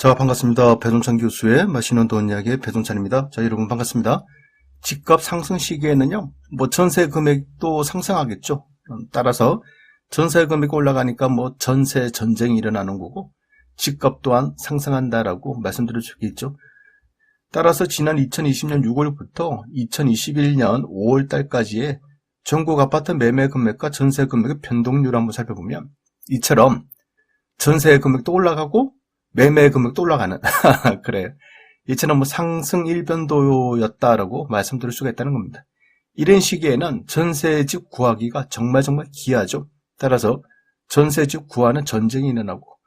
자, 반갑습니다. 배동찬 교수의 맛있는 돈 이야기의 배동찬입니다. 자, 여러분 반갑습니다. 집값 상승 시기에는요, 전세 금액도 상승하겠죠. 따라서 전세 금액이 올라가니까 전세 전쟁이 일어나는 거고, 집값 또한 상승한다라고 말씀드릴 수 있겠죠. 따라서 지난 2020년 6월부터 2021년 5월 달까지의 전국 아파트 매매 금액과 전세 금액의 변동률을 한번 살펴보면, 이처럼 전세 금액도 올라가고 매매 금액도 올라가는 그래요. 이처럼 상승 일변도였다라고 말씀드릴 수가 있다는 겁니다. 이런 시기에는 전세집 구하기가 정말 귀하죠. 따라서 전세집 구하는 전쟁이 일어나고,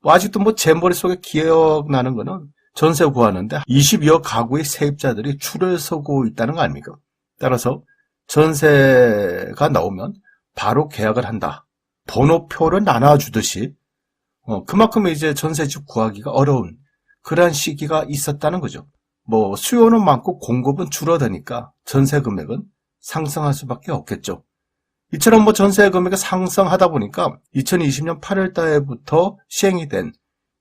아직도 제 머릿속에 기억나는 거는 전세 구하는데 22억 가구의 세입자들이 줄을 서고 있다는 거 아닙니까? 따라서 전세가 나오면 바로 계약을 한다. 번호표를 나눠주듯이 그만큼 이제 전세집 구하기가 어려운 그러한 시기가 있었다는 거죠. 수요는 많고 공급은 줄어드니까 전세 금액은 상승할 수밖에 없겠죠. 이처럼 전세 금액이 상승하다 보니까 2020년 8월 달부터 시행이 된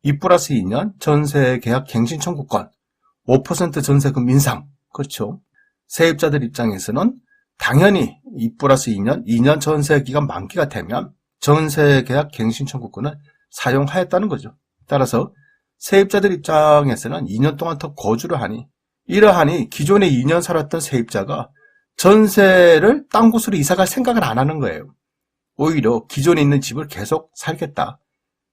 2+2년 전세 계약 갱신 청구권 5% 전세금 인상. 그렇죠. 세입자들 입장에서는 당연히 2+2년, 2년 전세 기간 만기가 되면 전세 계약 갱신 청구권을 사용하였다는 거죠. 따라서 세입자들 입장에서는 2년 동안 더 거주를 하니, 이러하니 기존에 2년 살았던 세입자가 전세를 딴 곳으로 이사갈 생각을 안 하는 거예요. 오히려 기존에 있는 집을 계속 살겠다.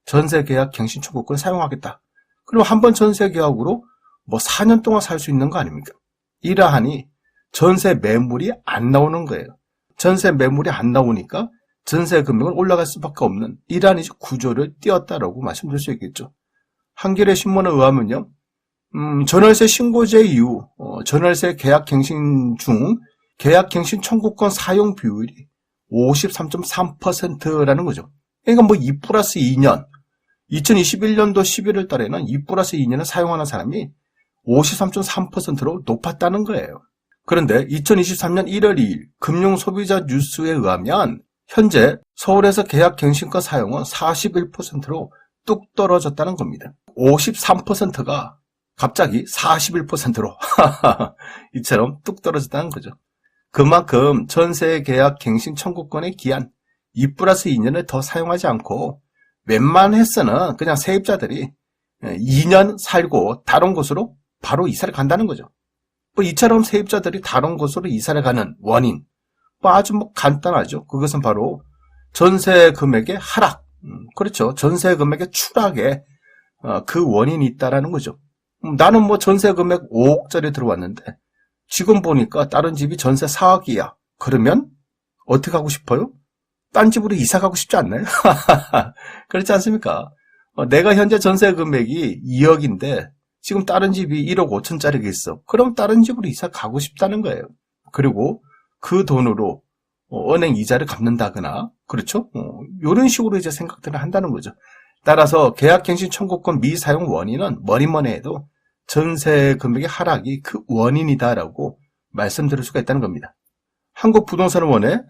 전세 계약 갱신 청구권을 사용하겠다. 그럼 한번 전세 계약으로 4년 동안 살 수 있는 거 아닙니까? 이러하니 전세 매물이 안 나오는 거예요. 전세 매물이 안 나오니까 전세 금액은 올라갈 수밖에 없는 이러한 구조를 띄웠다라고 말씀드릴 수 있겠죠. 한겨레 신문에 의하면요, 전월세 신고제 이후 전월세 계약 갱신 중 계약 갱신 청구권 사용 비율이 53.3%라는 거죠. 그러니까 2+2년 2021년도 11월 달에는 2+2년을 사용하는 사람이 53.3%로 높았다는 거예요. 그런데 2023년 1월 2일 금융소비자 뉴스에 의하면 현재 서울에서 계약 갱신권 사용은 41%로 뚝 떨어졌다는 겁니다. 53%가 갑자기 41%로 이처럼 뚝 떨어졌다는 거죠. 그만큼 전세 계약 갱신 청구권의 기한 2+2년을 더 사용하지 않고 웬만해서는 그냥 세입자들이 2년 살고 다른 곳으로 바로 이사를 간다는 거죠. 이처럼 세입자들이 다른 곳으로 이사를 가는 원인, 아주 간단하죠. 그것은 바로 전세 금액의 하락. 그렇죠. 전세 금액의 추락에 그 원인이 있다라는 거죠. 나는 전세 금액 5억짜리 들어왔는데 지금 보니까 다른 집이 전세 4억이야. 그러면 어떻게 하고 싶어요? 딴 집으로 이사 가고 싶지 않나요? 그렇지 않습니까? 내가 현재 전세 금액이 2억인데 지금 다른 집이 1억 5천짜리가 있어. 그럼 다른 집으로 이사 가고 싶다는 거예요. 그리고 그 돈으로 은행 이자를 갚는다거나, 그렇죠? 이런 식으로 이제 생각들을 한다는 거죠. 따라서 계약갱신 청구권 미사용 원인은 뭐니 해도 전세 금액의 하락이 그 원인이다라고 말씀드릴 수가 있다는 겁니다. 한국부동산원의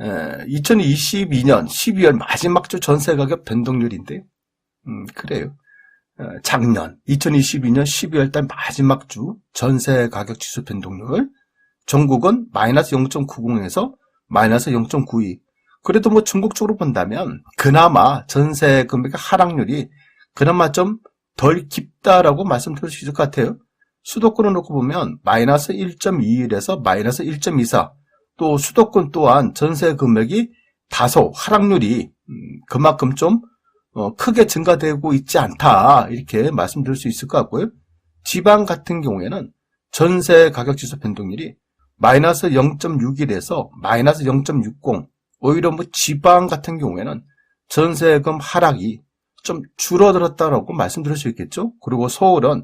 2022년 12월 마지막 주 전세 가격 변동률인데, 그래요. 작년 2022년 12월 달 마지막 주 전세 가격 지수 변동률, 전국은 마이너스 0.90에서 마이너스 0.92. 그래도 전국적으로 본다면 그나마 전세 금액의 하락률이 그나마 좀 덜 깊다라고 말씀드릴 수 있을 것 같아요. 수도권을 놓고 보면 마이너스 1.21에서 마이너스 1.24. 또 수도권 또한 전세 금액이 다소 하락률이 그만큼 좀 크게 증가되고 있지 않다, 이렇게 말씀드릴 수 있을 것 같고요. 지방 같은 경우에는 전세 가격 지수 변동률이 마이너스 0.61에서 마이너스 0.60. 오히려 지방 같은 경우에는 전세금 하락이 좀 줄어들었다라고 말씀드릴 수 있겠죠. 그리고 서울은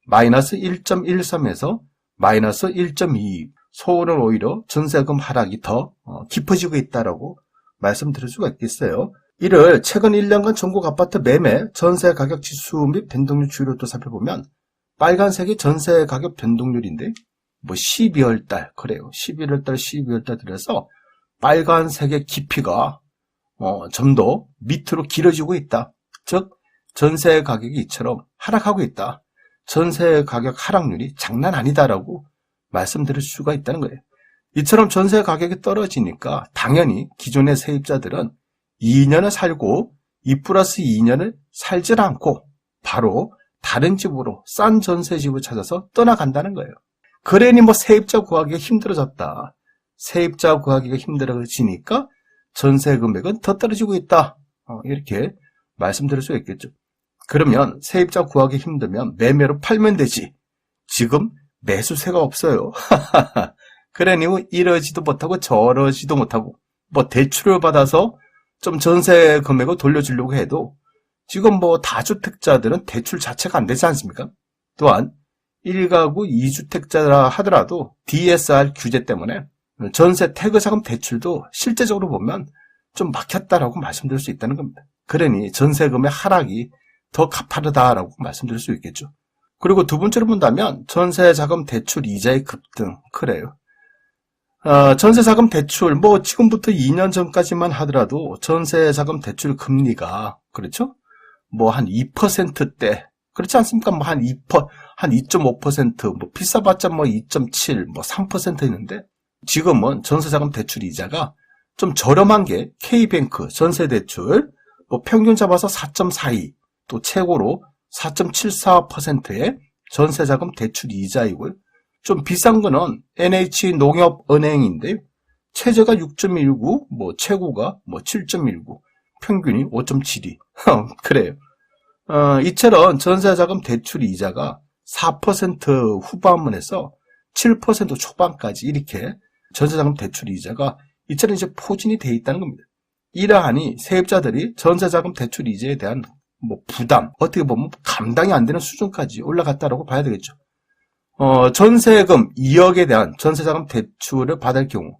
마이너스 1.13에서 마이너스 1.22. 서울은 오히려 전세금 하락이 더 깊어지고 있다라고 말씀드릴 수가 있겠어요. 이를 최근 1년간 전국 아파트 매매 전세 가격 지수 및 변동률 추이를 또 살펴보면 빨간색이 전세 가격 변동률인데 12월 달, 그래요. 11월 달, 12월 달 들어서 빨간색의 깊이가 좀 더 밑으로 길어지고 있다. 즉 전세 가격이 이처럼 하락하고 있다. 전세 가격 하락률이 장난 아니다라고 말씀드릴 수가 있다는 거예요. 이처럼 전세 가격이 떨어지니까 당연히 기존의 세입자들은 2년을 살고 2+2년을 살질 않고 바로 다른 집으로 싼 전세집을 찾아서 떠나간다는 거예요. 그러니 뭐 세입자 구하기가 힘들어졌다. 세입자 구하기가 힘들어지니까 전세 금액은 더 떨어지고 있다. 이렇게 말씀드릴 수 있겠죠. 그러면 세입자 구하기 힘들면 매매로 팔면 되지. 지금 매수세가 없어요. 그러니 뭐 이러지도 못하고 저러지도 못하고 뭐 대출을 받아서 좀 전세 금액을 돌려주려고 해도 지금 뭐 다주택자들은 대출 자체가 안 되지 않습니까? 또한 1가구 2주택자라 하더라도 DSR 규제 때문에 전세 태그자금 대출도 실제적으로 보면 좀 막혔다라고 말씀드릴 수 있다는 겁니다. 그러니 전세금의 하락이 더 가파르다라고 말씀드릴 수 있겠죠. 그리고 두 번째로 본다면 전세자금 대출 이자의 급등, 그래요. 전세자금 대출, 뭐 지금부터 2년 전까지만 하더라도 전세자금 대출 금리가, 그렇죠? 뭐 한 2%대, 그렇지 않습니까? 뭐 한 2.5%, 뭐 비싸봤자 뭐 2.7, 뭐 3% 있는데 지금은 전세자금 대출 이자가 좀 저렴한 게 K뱅크 전세대출, 뭐 평균 잡아서 4.42, 또 최고로 4.74%의 전세자금 대출 이자이고요. 좀 비싼 거는 NH농협은행인데 최저가 6.19, 뭐 최고가 뭐 7.19, 평균이 5.72. 그래요. 이처럼 전세자금 대출 이자가 4% 후반문에서 7% 초반까지 이렇게 전세자금 대출 이자가 이처럼 이제 포진이 돼 있다는 겁니다. 이러하니 세입자들이 전세자금 대출 이자에 대한 뭐 부담, 어떻게 보면 감당이 안 되는 수준까지 올라갔다라고 봐야 되겠죠. 전세금 2억에 대한 전세자금 대출을 받을 경우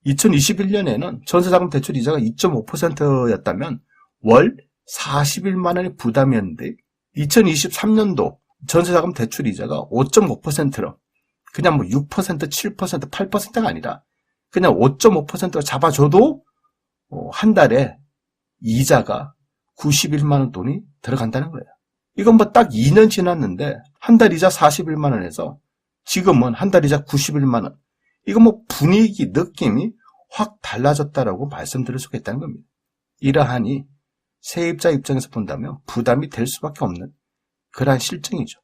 2021년에는 전세자금 대출 이자가 2.5%였다면 월 41만 원의 부담이었는데 2023년도 전세자금 대출 이자가 5.5%로 그냥 뭐 6%, 7%, 8%가 아니라 그냥 5.5%로 잡아줘도 한 달에 이자가 91만 원 돈이 들어간다는 거예요. 이건 뭐 딱 2년 지났는데 한 달 이자 41만 원에서 지금은 한 달 이자 91만 원. 이건 뭐 분위기, 느낌이 확 달라졌다라고 말씀드릴 수가 있다는 겁니다. 이러하니 세입자 입장에서 본다면 부담이 될 수밖에 없는 그러한 실정이죠.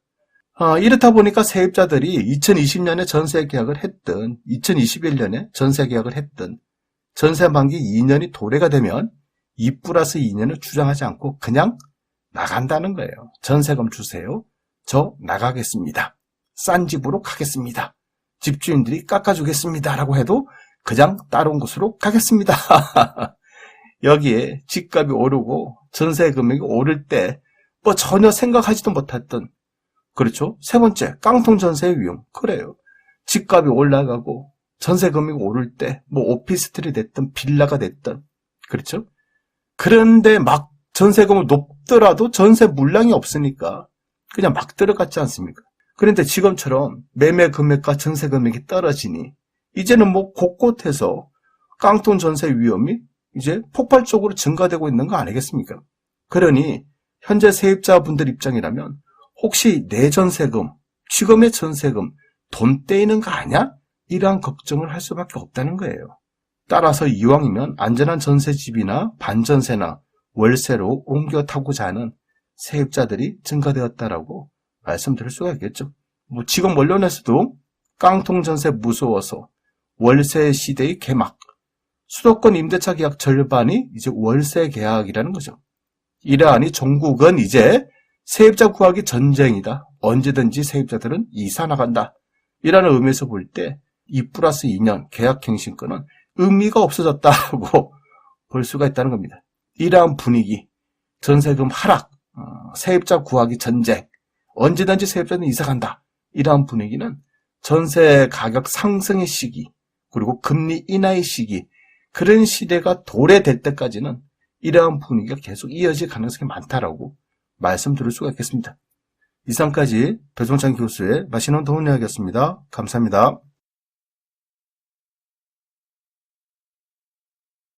이렇다 보니까 세입자들이 2020년에 전세 계약을 했든 2021년에 전세 계약을 했든 전세 만기 2년이 도래가 되면 2+2년을 주장하지 않고 그냥 나간다는 거예요. 전세금 주세요. 저 나가겠습니다. 싼 집으로 가겠습니다. 집주인들이 깎아주겠습니다. 라고 해도 그냥 다른 곳으로 가겠습니다. 여기에 집값이 오르고 전세 금액이 오를 때 뭐 전혀 생각하지도 못했던, 그렇죠? 세 번째, 깡통 전세의 위험. 그래요. 집값이 올라가고 전세 금액이 오를 때 뭐 오피스텔이 됐든 빌라가 됐든, 그렇죠? 그런데 막 전세금을 높더라도 전세 물량이 없으니까 그냥 막 들어갔지 않습니까? 그런데 지금처럼 매매 금액과 전세 금액이 떨어지니 이제는 뭐 곳곳에서 깡통 전세 위험이 이제 폭발적으로 증가되고 있는 거 아니겠습니까? 그러니 현재 세입자분들 입장이라면 혹시 내 전세금, 지금의 전세금 돈 떼이는 거 아니야? 이러한 걱정을 할 수밖에 없다는 거예요. 따라서 이왕이면 안전한 전세집이나 반전세나 월세로 옮겨 타고자 하는 세입자들이 증가되었다라고 말씀드릴 수가 있겠죠. 뭐 지금 언론에서도 깡통 전세 무서워서 월세 시대의 개막, 수도권 임대차 계약 절반이 이제 월세 계약이라는 거죠. 이러하니 종국은 이제 세입자 구하기 전쟁이다. 언제든지 세입자들은 이사 나간다. 이라는 의미에서 볼 때 2+2년 계약갱신권은 의미가 없어졌다고 볼 수가 있다는 겁니다. 이러한 분위기, 전세금 하락, 세입자 구하기 전쟁, 언제든지 세입자는 이사 간다. 이러한 분위기는 전세 가격 상승의 시기, 그리고 금리 인하의 시기, 그런 시대가 도래될 때까지는 이러한 분위기가 계속 이어질 가능성이 많다라고 말씀드릴 수가 있겠습니다. 이상까지 배종찬 교수의 맛있는 도움 이야기였습니다. 감사합니다.